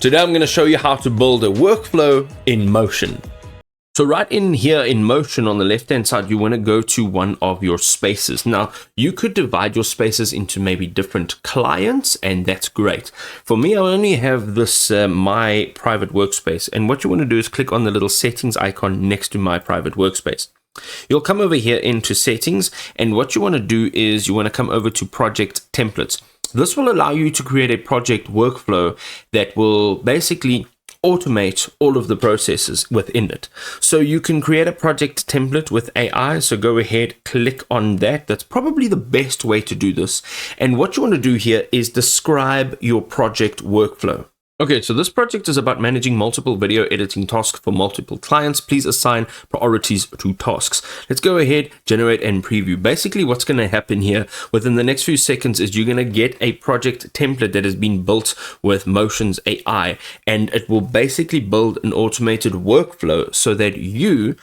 Today I'm going to show you how to build a workflow in Motion. So right in here in Motion on the left hand side, you want to go to one of your spaces. Now you could divide your spaces into maybe different clients, and that's great. For me, I only have this my private workspace, and what you want to do is click on the little settings icon next to my private workspace. You'll come over here into settings, and what you want to do is you want to come over to project templates. This will allow you to create a project workflow that will basically automate all of the processes within it. So you can create a project template with AI. So go ahead, click on that. That's probably the best way to do this. And what you want to do here is describe your project workflow. Okay, so this project is about managing multiple video editing tasks for multiple clients. Please assign priorities to tasks. Let's go ahead, generate and preview. Basically, what's going to happen here within the next few seconds is you're going to get a project template that has been built with Motion's AI, and it will basically build an automated workflow so that you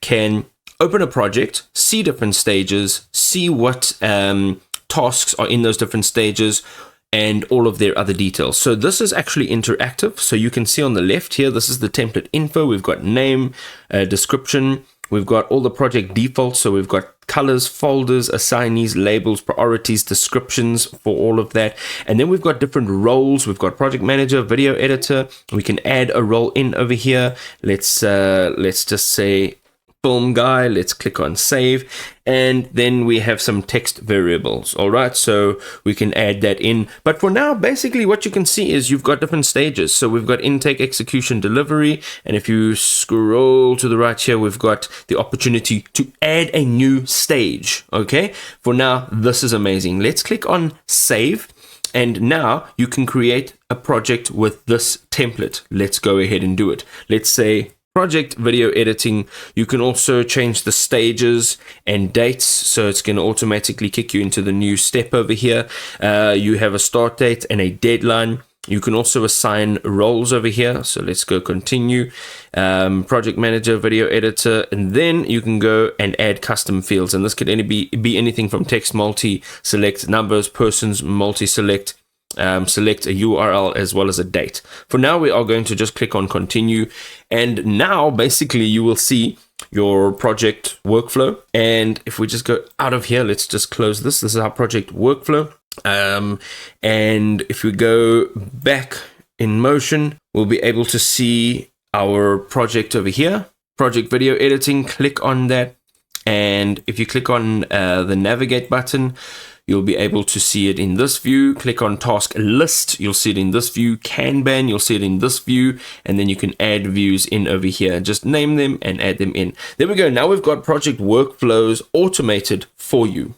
can open a project, see different stages, see what tasks are in those different stages, and all of their other details. So this is actually interactive. So you can see on the left here, this is the template info. We've got name, description. We've got all the project defaults. So we've got colors, folders, assignees, labels, priorities, descriptions for all of that. And then we've got different roles. We've got project manager, video editor. We can add a role in over here. Let's just say film guy. Let's click on save, and then we have some text variables. All right, so we can add that in, but for now basically what you can see is you've got different stages. So we've got intake, execution, delivery, and if you scroll to the right here, we've got the opportunity to add a new stage. Okay, for now this is amazing. Let's click on save, and now you can create a project with this template. Let's go ahead and do it. Let's say project video editing. You can also change the stages and dates, so it's going to automatically kick you into the new step over here. You have a start date and a deadline. You can also assign roles over here, so let's go continue. Project manager, video editor, and then you can go and add custom fields, and this could be anything from text, multi, select numbers, persons, multi, select, select a URL as well as a date. For now, we are going to just click on continue, and now basically you will see your project workflow. And if we just go out of here, let's just close this. This is our project workflow. And if we go back in Motion, we'll be able to see our project over here, project video editing. Click on that, and if you click on the navigate button, you'll be able to see it in this view. Click on task list, you'll see it in this view. Kanban, you'll see it in this view, and then you can add views in over here. Just name them and add them in. There we go. Now we've got project workflows automated for you.